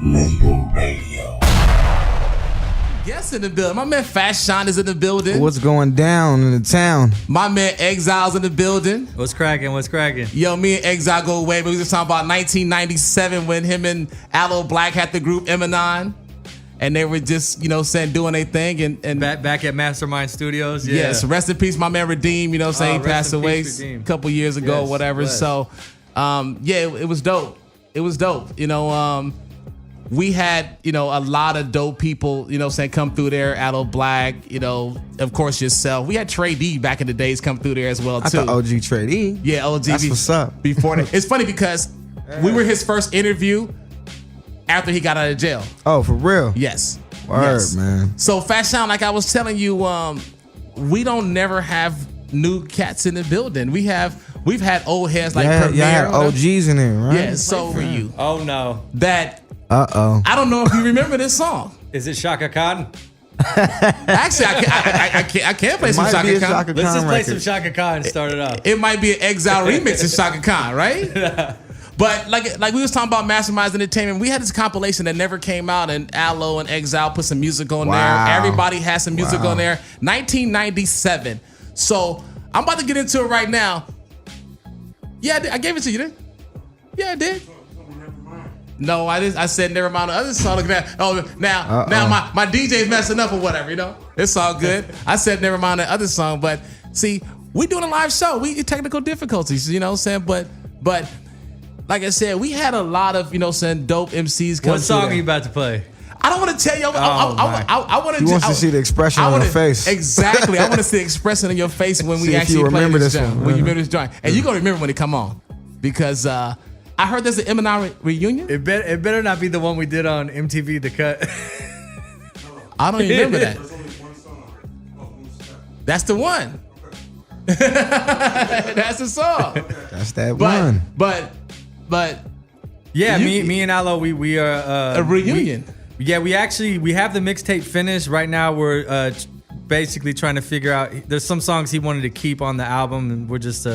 Label Radio. Yes, in the building. My man Fashawn is in the building. What's going down in the town? My man Exile's in the building. What's cracking? What's cracking? Yo, me and Exile go way, but we was talking about 1997 when him and Aloe Black had the group Emanon. And they were just, doing their thing. And back at Mastermind Studios. Yeah. Yes, rest in peace, my man Redeem. He passed away a couple years ago, whatever. Bless. So, it was dope. It was dope. We had, a lot of dope people, come through there. Aloe Black, of course, yourself. We had Trey D back in the days come through there as well, too. I thought OG Trey D. Yeah, OG. That's what's up. Before that. It's funny because we were his first interview after he got out of jail. Oh, for real? Yes. Word, yes. man. So, Fashawn, like I was telling you, we don't never have new cats in the building. We've had old heads like Premier. Yeah, had OGs in there, right? Yeah, so for you. Oh, no. That... Uh-oh. I don't know if you remember this song. Is it Shaka Khan? Actually, I can't play some Shaka Khan. Let's just play some Shaka Khan and start it off. It might be an Exile remix of Shaka Khan, right? But like we was talking about Masterminds Entertainment, we had this compilation that never came out, and Aloe and Exile put some music on there. Everybody has some music on there. 1997. So I'm about to get into it right now. Yeah, I gave it to you, didn't? Yeah, I did. No, I didn't. I said never mind the other song. Look at that. Oh, now my DJ's messing up or whatever. It's all good. I said never mind the other song, but see, we doing a live show. We technical difficulties. You know what I'm saying? But like I said, we had a lot of dope MCs come. What song are you about to play? I don't want to tell you. I want to. He wants to see the expression on your face. Exactly. I want to see the expression on your face when we actually play this joint. When you remember this joint, and you're gonna remember when it come on, because. I heard there's an Emanon reunion. It better not be the one we did on MTV The Cut. I don't even remember that. That's the one. That's the song. That's that one. But yeah, me and Aloe, we are a reunion. We have the mixtape finished. Right now we're basically trying to figure out. There's some songs he wanted to keep on the album, and we're just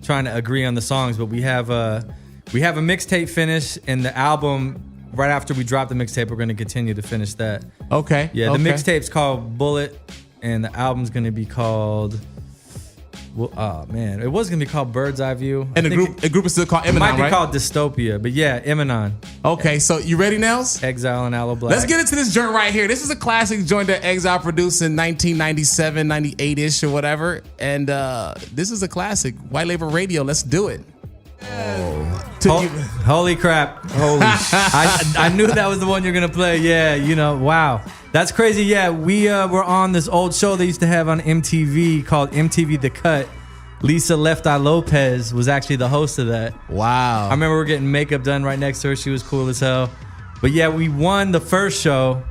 trying to agree on the songs. But we have a mixtape finish, and the album, right after we drop the mixtape, we're going to continue to finish that. Okay. Yeah, the mixtape's called Bullet, and the album's going to be called... Well, oh, man. It was going to be called Bird's Eye View. And the group is still called Emanon, right? It might be called Dystopia, but yeah, Emanon. Okay, so you ready, Nels? Exile and Aloe Black. Let's get into this joint right here. This is a classic joint that Exile produced in 1997, 98-ish or whatever. And this is a classic. White Label Radio. Let's do it. Holy crap. Holy I knew that was the one you're going to play. Yeah, wow. That's crazy. Yeah, we were on this old show they used to have on MTV called MTV The Cut. Lisa Left Eye Lopez was actually the host of that. Wow. I remember we were getting makeup done right next to her. She was cool as hell. But yeah, we won the first show.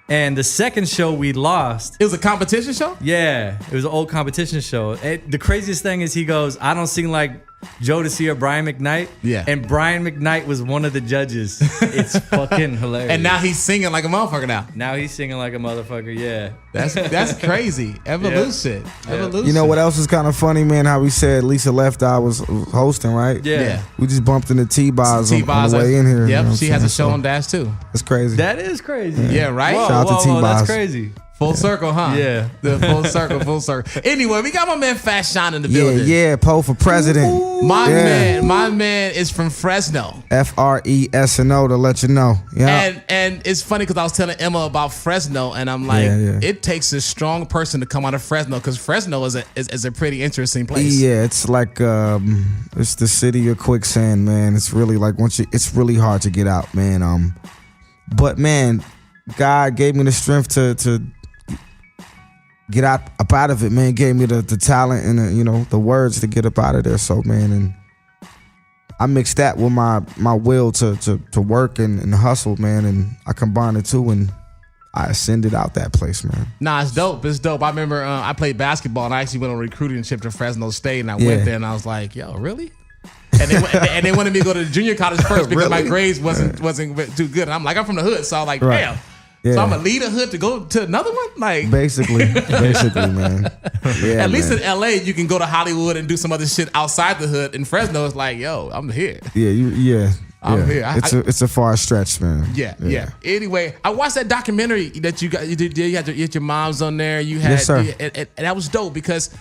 And the second show we lost. It was a competition show? Yeah, it was an old competition show. The craziest thing is he goes, I don't sing like Jodeci or Brian McKnight. Yeah. And Brian McKnight was one of the judges. It's fucking hilarious. And now he's singing like a motherfucker now. Now he's singing like a motherfucker, yeah. That's crazy. Evolution. Yeah. Evolution. You know what else is kind of funny, man? How we said Lisa Left Eye was hosting, right? Yeah. We just bumped into T-Boz on the way in here. Yep, she has a show on Dash too. That's crazy. That is crazy. Yeah, right? Whoa, Shout out to T-Boz. that's crazy. Full circle, huh? Yeah. The full circle. Anyway, we got my man Fashawn in the building. Yeah, Poe for president. My man is from Fresno. Fresno to let you know. Yeah. And it's funny because I was telling Emma about Fresno, and I'm like, it takes a strong person to come out of Fresno because Fresno is a pretty interesting place. Yeah, it's like it's the city of quicksand, man. It's really like it's really hard to get out, man. But man, God gave me the strength to get up out of it, man. Gave me the talent and the words to get up out of there. So man, and I mixed that with my will to work and hustle, man, and I combined the two and I ascended out that place, man. Nah, it's dope. It's dope. I remember I played basketball and I actually went on a recruiting trip to Fresno State, and I went there and I was like, yo, really? And they wanted me to go to the junior college first because my grades wasn't too good. And I'm like, I'm from the hood, so I'm like, damn. Yeah. So I'm gonna leave the hood to go to another one, like basically, man. Yeah, at least in LA, you can go to Hollywood and do some other shit outside the hood. In Fresno, it's like, yo, I'm here. Yeah, I'm here. It's a far stretch, man. Yeah. Anyway, I watched that documentary that you got. You did. You had your mom's on there. You had. Yes, sir. And that was dope because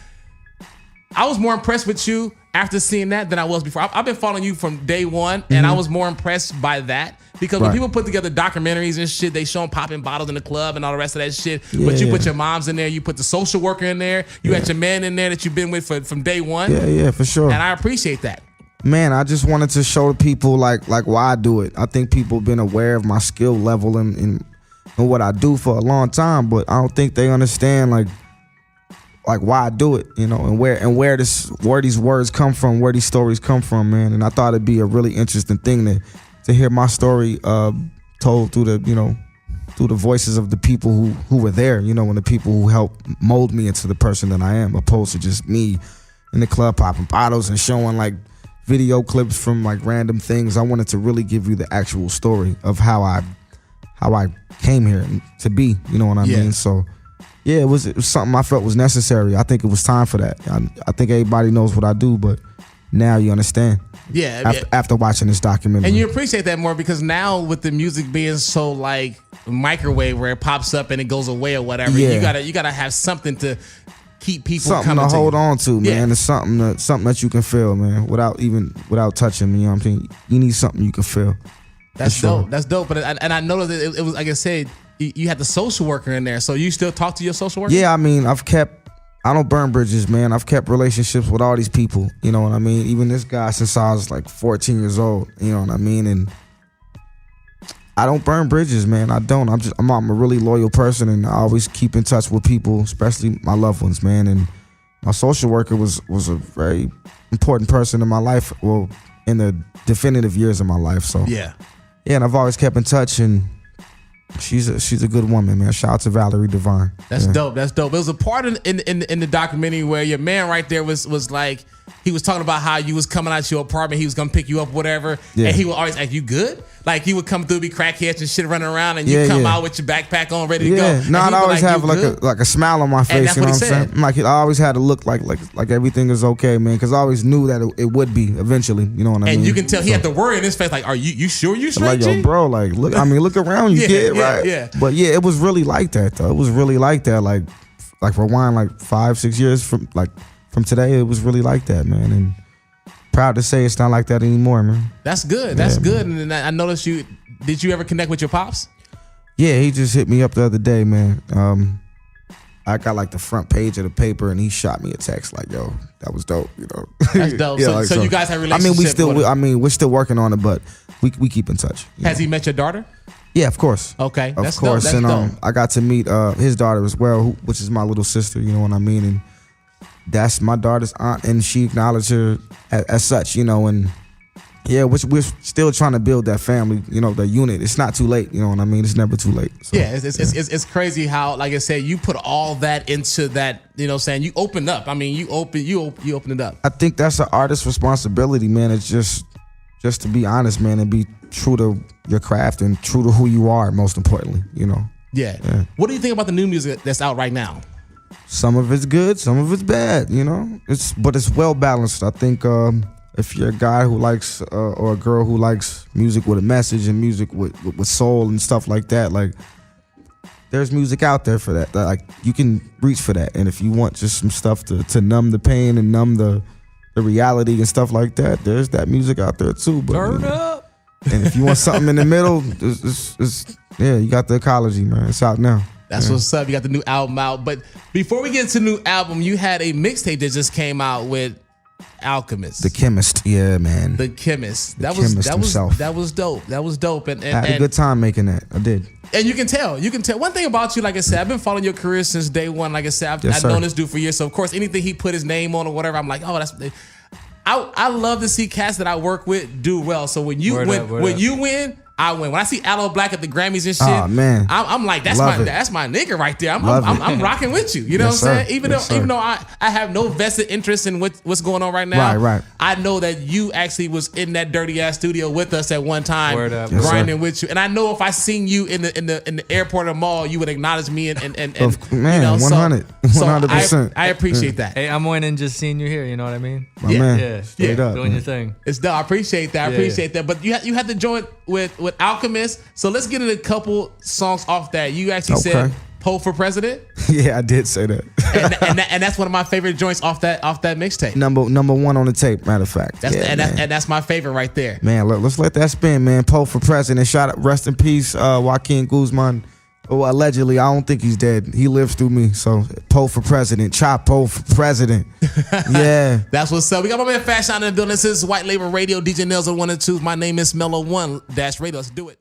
I was more impressed with you after seeing that than I was before. I've been following you from day one, and I was more impressed by that because when people put together documentaries and shit, they show them popping bottles in the club and all the rest of that shit. But you put your moms in there, you put the social worker in there, you had your man in there that you've been with from day one. Yeah, for sure. And I appreciate that. Man, I just wanted to show the people like why I do it. I think people have been aware of my skill level and what I do for a long time, but I don't think they understand like why I do it, you know, and where these words come from, where these stories come from, man. And I thought it'd be a really interesting thing to hear my story told through the voices of the people who were there, you know, and the people who helped mold me into the person that I am, opposed to just me in the club popping bottles and showing like video clips from like random things. I wanted to really give you the actual story of how I came here to be, you know what I mean? So yeah, it was something I felt was necessary. I think it was time for that. I think everybody knows what I do, but now you understand. Yeah. After watching this documentary. And you appreciate that more because now with the music being so like microwave where it pops up and it goes away or whatever, you gotta have something to keep people something coming to hold on to, man. Yeah. It's something that you can feel, man, without touching me. You know what I'm saying? You need something you can feel. That's dope. That's dope. But I noticed that it was, like I said, you had the social worker in there. So you still talk to your social worker? Yeah, I mean, I don't burn bridges, man. I've kept relationships with all these people. You know what I mean? Even this guy since I was like 14 years old. You know what I mean? And I don't burn bridges, man. I don't. I'm a really loyal person, and I always keep in touch with people, especially my loved ones, man. And my social worker was a very important person in my life. Well, in the definitive years of my life. So yeah, and I've always kept in touch, and she's a good woman, man. Shout out to Valerie Devine. That's dope. That's dope. It was a part in the documentary where your man right there was like, he was talking about how you was coming out your apartment, he was gonna pick you up, whatever, and he would always like, you good? Like he would come through, be crackheads and shit running around, and you come out with your backpack on, ready to go. No, I'd always have like a smile on my face. You know what I'm saying? Like I always had to look like everything is okay, man, because I always knew that it would be eventually. You know what I mean? And you can tell he had the worry in his face, like, are you sure you straight? Like, yo, bro, like look around, you kid, right? Yeah. But yeah, it was really like that though. It was really like that. Like rewind like 5-6 years from today, it was really like that, man. And proud to say it's not like that anymore, man. That's good. That's good. Man. And I noticed did you ever connect with your pops? Yeah, he just hit me up the other day, man. I got like the front page of the paper, and he shot me a text like, "Yo, that was dope," you know. That's dope. Yeah, so you guys have a relationship. We're still working on it, but we keep in touch. Has he met your daughter? Yeah, of course. Okay, of course. Dope. That's dope. I got to meet his daughter as well, which is my little sister. You know what I mean? And that's my daughter's aunt, and she acknowledged her as such, you know. And yeah, we're still trying to build that family, you know, the unit. It's not too late, you know what I mean? It's never too late. So, yeah, it's crazy how, like I said, you put all that into that, you know what I'm saying? You opened up. I mean, you opened it up. I think that's an artist's responsibility, man. It's just to be honest, man, and be true to your craft and true to who you are, most importantly, you know. Yeah. What do you think about the new music that's out right now? Some of it's good, some of it's bad, you know. But it's well balanced. I think if you're a guy who likes or a girl who likes music with a message and music with soul and stuff like that, like there's music out there for that. Like you can reach for that. And if you want just some stuff to numb the pain and numb the reality and stuff like that, there's that music out there too. But, turn up. And if you want something in the middle, you got the ecology, man. It's out now. That's what's up. You got the new album out. But before we get into the new album, you had a mixtape that just came out with Alchemist. The Chemist, yeah, man. The Chemist. That was dope. That was dope. And I had a good time making that. I did. And you can tell. One thing about you, like I said, I've been following your career since day one. Like I said, I've known this dude for years. So of course, anything he put his name on or whatever, I'm like, oh, that's. I love to see cats that I work with do well. So when you win, I win. When I see Aloe Black at the Grammys and shit, Oh, man. I'm like, that's Love it. that's my nigga right there. Love it. I'm rocking with you. You know Yes, what I'm sir. saying? Yes, Even though sir. I have no vested interest in what's going on right now. Right. I know that you actually was in that dirty ass studio with us at one time, Word up. Yes, grinding sir. with you. And I know if I seen you in the airport or mall, you would acknowledge me and Man, you know, 100. So 100%. I appreciate that. Hey, I'm winning just seeing you here. You know what I mean? My Yeah. man. Yeah, Straight up. doing your thing. It's dope. I appreciate that. I Yeah, appreciate that. But you had to join with Alchemist. So let's get into a couple songs off that. You actually Okay. said Poe for President, Yeah, I did say that. and that's one of my favorite joints off that mixtape. number one on the tape, matter of fact. That's yeah, man. and that's my favorite right there. Man, let's let that spin, man. Poe for president. Shout out, rest in peace, Joaquin Guzman. Oh, allegedly, I don't think he's dead. He lives through me. So Poe for president. Chop Poe for president. Yeah. That's what's up. We got my man Fashawn in the building. This is White Label Radio. DJ Nails on 1 and 2. My name is Mellow One Dash Radio. Let's do it.